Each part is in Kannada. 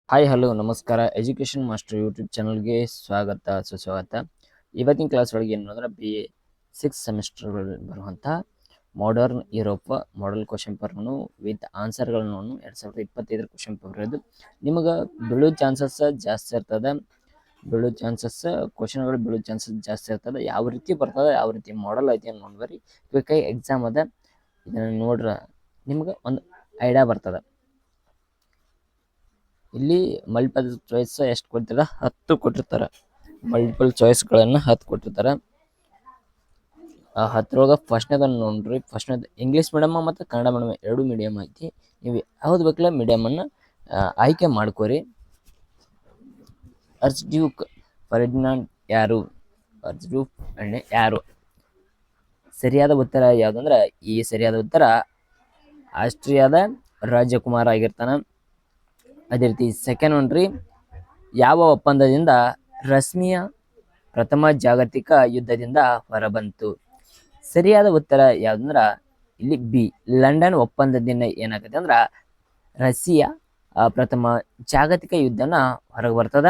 ಹಾಯ್ ಹಲೋ ನಮಸ್ಕಾರ ಎಜುಕೇಷನ್ ಮಾಸ್ಟರ್ ಯೂಟ್ಯೂಬ್ ಚಾನಲ್ಗೆ ಸ್ವಾಗತ ಸುಸ್ವಾಗತ. ಇವತ್ತಿನ ಕ್ಲಾಸ್ ಒಳಗೆ ಏನು ಅಂದ್ರೆ BA 6 ಸೆಮಿಸ್ಟರ್ ಬರುವಂತಹ ಮಾಡರ್ನ್ ಯುರೋಪ್ ಮಾಡೆಲ್ ಕ್ವಶನ್ ಪೇಪರ್ನು ವಿತ್ ಆನ್ಸರ್ಗಳನ್ನು 2025 ಕ್ವಶನ್ ಪೇಪರ್ ಇದು ನಿಮಗೆ ಬೀಳೋ ಚಾನ್ಸಸ್ ಜಾಸ್ತಿ ಇರ್ತದೆ. ಕ್ವಶನ್ಗಳು ಬೀಳೋ ಚಾನ್ಸಸ್ ಜಾಸ್ತಿ ಇರ್ತದೆ. ಯಾವ ರೀತಿ ಬರ್ತದೆ, ಯಾವ ರೀತಿ ಮಾಡೆಲ್ ಐತಿ ಅಂತ ನೋಡ್ಬರಿ. ಕ್ವಿಕ್ ಎಕ್ಸಾಮ್ ಅದ, ಇದನ್ನು ನೋಡ್ರ ನಿಮ್ಗೆ ಒಂದು ಐಡಿಯಾ ಬರ್ತದೆ. ಇಲ್ಲಿ ಮಲ್ಟಿಪಲ್ ಚಾಯ್ಸ್ ಎಷ್ಟು ಕೊಡ್ತಾರ? 10 ಕೊಟ್ಟಿರ್ತಾರೆ. ಮಲ್ಟಿಪಲ್ ಚಾಯ್ಸ್ಗಳನ್ನು 10 ಕೊಟ್ಟಿರ್ತಾರೆ. ಆ 10ರೊಳಗೆ ಫಸ್ಟ್ನೇದನ್ನು ನೋಡ್ರಿ. ಫಸ್ಟ್ನೇದು ಇಂಗ್ಲೀಷ್ ಮೀಡಿಯಮ್ ಮತ್ತು ಕನ್ನಡ ಮೀಡಿಯಮ್ ಎರಡು ಮೀಡಿಯಮ್ ಐತಿ. ನೀವು ಯಾವ್ದು ಬೇಕಲ್ಲ ಮೀಡಿಯಮನ್ನು ಆಯ್ಕೆ ಮಾಡ್ಕೋರಿ. ಆರ್ಚ್ಡ್ಯೂಕ್ ಫರ್ಡಿನಾಂಡ್ ಯಾರು? ಆರ್ಚ್ಡ್ಯೂಕ್ ಯಾರು? ಸರಿಯಾದ ಉತ್ತರ ಯಾವುದಂದ್ರೆ ಈ ಸರಿಯಾದ ಉತ್ತರ ಆಸ್ಟ್ರಿಯಾದ ರಾಜಕುಮಾರ ಆಗಿರ್ತಾನ. ಅದೇ ರೀತಿ ಸೆಕೆಂಡ್ ಒನ್ ರೀ, ಯಾವ ಒಪ್ಪಂದದಿಂದ ರಶ್ಮಿಯ ಪ್ರಥಮ ಜಾಗತಿಕ ಯುದ್ಧದಿಂದ ಹೊರಬಂತು? ಸರಿಯಾದ ಉತ್ತರ ಯಾವ್ದಂದ್ರ ಇಲ್ಲಿ ಬಿ, ಲಂಡನ್ ಒಪ್ಪಂದದಿಂದ ಏನಾಗುತ್ತೆ ಅಂದ್ರ ರಷ್ಯಾ ಪ್ರಥಮ ಜಾಗತಿಕ ಯುದ್ಧನ ಹೊರಗೆ ಬರ್ತದ.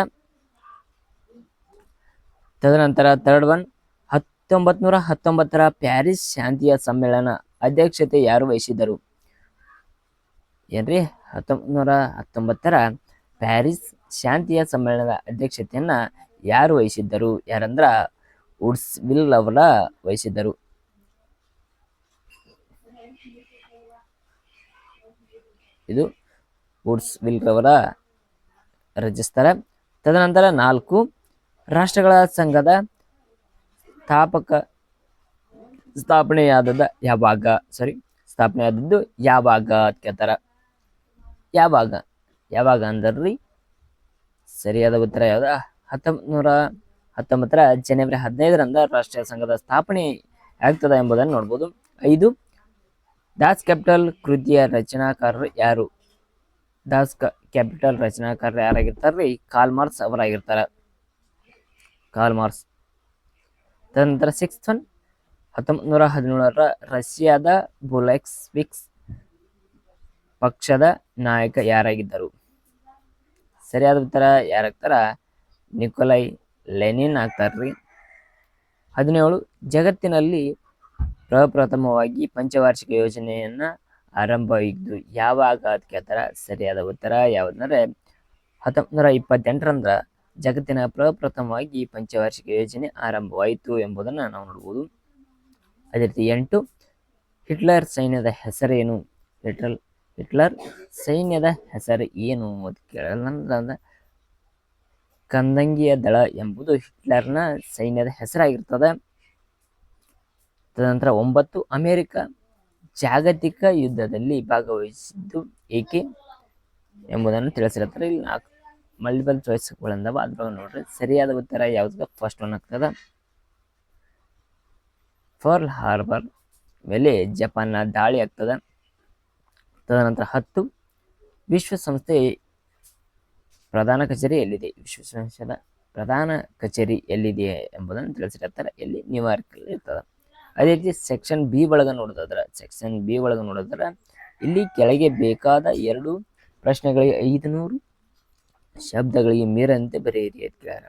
ತದನಂತರ ಥರ್ಡ್ ಒನ್, 1919ರ ಪ್ಯಾರಿಸ್ ಶಾಂತಿಯ ಸಮ್ಮೇಳನ ಅಧ್ಯಕ್ಷತೆ ಯಾರು ವಹಿಸಿದರು? ಏನ್ರಿ 1919ರ ಪ್ಯಾರಿಸ್ ಶಾಂತಿಯ ಸಮ್ಮೇಳನದ ಅಧ್ಯಕ್ಷತೆಯನ್ನ ಯಾರು ವಹಿಸಿದ್ದರು? ಯಾರಂದ್ರ ವುಡ್ಸ್ ವಿಲ್ ಅವರ ವಹಿಸಿದ್ದರು. ಇದು ವುಡ್ಸ್ ವಿಲ್ ಅವರ ರಚಿಸ್ತಾರೆ. ತದನಂತರ 4, ರಾಷ್ಟ್ರಗಳ ಸಂಘದ ಸ್ಥಾಪನೆಯಾದದ್ದು ಯಾವಾಗ ಅಂತ ಕೇಳ್ತಾರ. ಯಾವಾಗ ಅಂದ್ರಿ ಸರಿಯಾದ ಉತ್ತರ ಯಾವ್ದ? 1919ರ ಜನವರಿ 15ರಂದ ರಾಷ್ಟ್ರೀಯ ಸಂಘದ ಸ್ಥಾಪನೆ ಆಗ್ತದ ಎಂಬುದನ್ನು ನೋಡ್ಬೋದು. 5, ದಾಸ್ ಕ್ಯಾಪಿಟಲ್ ಕೃತಿಯ ರಚನಾಕಾರರು ಯಾರು? ದಾಸ್ ಕ್ಯಾಪಿಟಲ್ ರಚನಾಕಾರರು ಯಾರಾಗಿರ್ತಾರ್ರಿ? ಕಾರ್ಲ್ ಮಾರ್ಕ್ಸ್ ಅವರಾಗಿರ್ತಾರ. ತದನಂತರ 6th ಒನ್, 1917ರ ರಷ್ಯಾದ ಬೊಲ್ಶೆವಿಕ್ಸ್ ಪಕ್ಷದ ನಾಯಕ ಯಾರಾಗಿದ್ದರು? ಸರಿಯಾದ ಉತ್ತರ ಯಾರಾಗ್ತಾರ? ನಿಕೋಲೈ ಲೆನಿನ್ ಆಗ್ತಾರ್ರಿ. 17, ಜಗತ್ತಿನಲ್ಲಿ ಪ್ರಪ್ರಥಮವಾಗಿ ಪಂಚವಾರ್ಷಿಕ ಯೋಜನೆಯನ್ನ ಆರಂಭವಾಗಿದ್ದು ಯಾವಾಗ ಅಂತ ಕೇಳ್ತಾರ. ಸರಿಯಾದ ಉತ್ತರ ಯಾವುದಂದ್ರೆ 1928ರಂದ್ರ ಜಗತ್ತಿನ ಪ್ರಪ್ರಥಮವಾಗಿ ಪಂಚವಾರ್ಷಿಕ ಯೋಜನೆ ಆರಂಭವಾಯಿತು ಎಂಬುದನ್ನು ನಾವು ನೋಡ್ಬೋದು. ಅದೇ ರೀತಿ 8, ಹಿಟ್ಲರ್ ಸೈನ್ಯದ ಹೆಸರೇನು? ಹಿಟ್ಲರ್ ಸೈನ್ಯದ ಹೆಸರು ಏನು ಅಂತ ಕೇಳಲ್ಲ. ಕಂದಂಗಿಯ ದಳ ಎಂಬುದು ಹಿಟ್ಲರ್ನ ಸೈನ್ಯದ ಹೆಸರಾಗಿರ್ತದೆ. ತದನಂತರ 9, ಅಮೆರಿಕ ಜಾಗತಿಕ ಯುದ್ಧದಲ್ಲಿ ಭಾಗವಹಿಸಿದ್ದು ಏಕೆ ಎಂಬುದನ್ನು ತಿಳಿಸಿರ್ತಾರೆ. ಇಲ್ಲಿ 4 ಮಲ್ಟಿಪಲ್ ಚಾಯ್ಸ್ಗಳಿಂದವ, ಅದ್ರೊಳಗೆ ನೋಡ್ರಿ ಸರಿಯಾದ ಉತ್ತರ ಯಾವ್ದು? ಫಸ್ಟ್ ಒನ್ ಆಗ್ತದ. ಪರ್ಲ್ ಹಾರ್ಬರ್ ಮೇಲೆ ಜಪಾನ್ನ ದಾಳಿ ಆಗ್ತದ. ತದನಂತರ 10, ವಿಶ್ವಸಂಸ್ಥೆ ಪ್ರಧಾನ ಕಚೇರಿ ಎಲ್ಲಿದೆ? ವಿಶ್ವಸಂಸ್ಥೆಯ ಪ್ರಧಾನ ಕಚೇರಿ ಎಲ್ಲಿದೆ ಎಂಬುದನ್ನು ತಿಳಿಸಿರ್ತಾರೆ. ಎಲ್ಲಿ? ನ್ಯೂಯಾರ್ಕ್ ಇರ್ತದ. ಅದೇ ರೀತಿ ಸೆಕ್ಷನ್ ಬಿ ಒಳಗೆ ನೋಡಿದ್ರೆ ಇಲ್ಲಿ ಕೆಳಗೆ ಬೇಕಾದ 2 ಪ್ರಶ್ನೆಗಳಿಗೆ 500 ಶಬ್ದಗಳಿಗೆ ಮೀರಂತೆ ಬರೆಯಿರಿ ಅಂತ ಕೇಳ್ಯಾರ.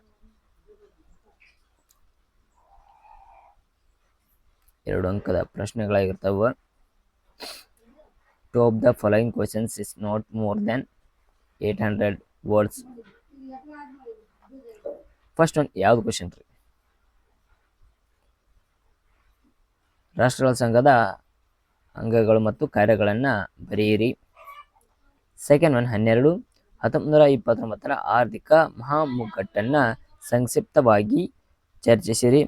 2 ಅಂಕದ ಪ್ರಶ್ನೆಗಳಾಗಿರ್ತಾವ. Two of the following questions is not more then 800 words. First one ಯಾವ್ದು ಕ್ವಶನ್ ರೀ? ರಾಷ್ಟ್ರಗಳ ಸಂಘದ ಅಂಗಗಳು ಮತ್ತು ಕಾರ್ಯಗಳನ್ನು ಬರೆಯಿರಿ. ಸೆಕೆಂಡ್ ಒನ್ 12, 1929ರ ಆರ್ಥಿಕ ಮಹಾಮುಗ್ಗಟ್ಟನ್ನು ಸಂಕ್ಷಿಪ್ತವಾಗಿ ಚರ್ಚಿಸಿರಿ.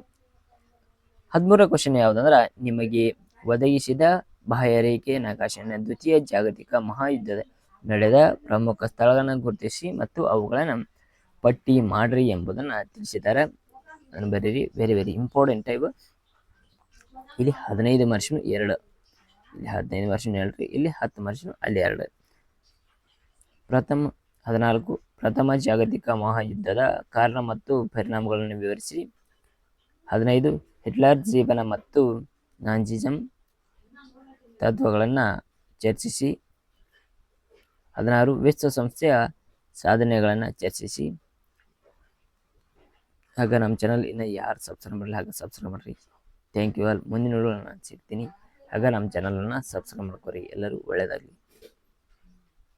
13ರ ಕ್ವಶನ್ ಯಾವುದಂದ್ರೆ ನಿಮಗೆ ಒದಗಿಸಿದ ಬಾಹ್ಯರೇಖೆ ನಕಾಶೆಯನ್ನು ದ್ವಿತೀಯ ಜಾಗತಿಕ ಮಹಾಯುದ್ಧದ ನಡೆದ ಪ್ರಮುಖ ಸ್ಥಳಗಳನ್ನು ಗುರುತಿಸಿ ಮತ್ತು ಅವುಗಳನ್ನು ಪಟ್ಟಿ ಮಾಡ್ರಿ ಎಂಬುದನ್ನು ತಿಳಿಸಿದ್ದಾರೆ. ಅದನ್ನು ಬರೀರಿ. Very very important type. ಇಲ್ಲಿ 15 ಮಾರ್ಕ್ಸಿನ 2, ಇಲ್ಲಿ 15 ಮಾರ್ಕ್ಸಿನ 2, ಇಲ್ಲಿ 10 ಮಾರ್ಕ್ಸಿನ ಅಲ್ಲಿ 2. 14, ಪ್ರಥಮ ಜಾಗತಿಕ ಮಹಾಯುದ್ಧದ ಕಾರಣ ಮತ್ತು ಪರಿಣಾಮಗಳನ್ನು ವಿವರಿಸಿ. 15, ಹಿಟ್ಲರ್ ಜೀವನ ಮತ್ತು ನಾಜಿಸಮ್ ತತ್ವಗಳನ್ನು ಚರ್ಚಿಸಿ. 16, ವಿಶ್ವಸಂಸ್ಥೆಯ ಸಾಧನೆಗಳನ್ನು ಚರ್ಚಿಸಿ. ಆಗ ನಮ್ಮ ಚಾನಲ್ ಇನ್ನು ಯಾರು ಸಬ್ಸ್ಕ್ರೈಬ್ ಮಾಡಲಿ ಹಾಗೆ ಸಬ್ಸ್ಕ್ರೈಬ್ ಮಾಡಿರಿ. Thank you all. ಮುಂದಿನ ವಿಡಿಯೋ ನಾನು ಸಿಗ್ತೀನಿ. ಆಗ ನಮ್ಮ ಚಾನಲನ್ನು ಸಬ್ಸ್ಕ್ರೈಬ್ ಮಾಡ್ಕೊರಿ. ಎಲ್ಲರೂ ಒಳ್ಳೆಯದಾಗಲಿ.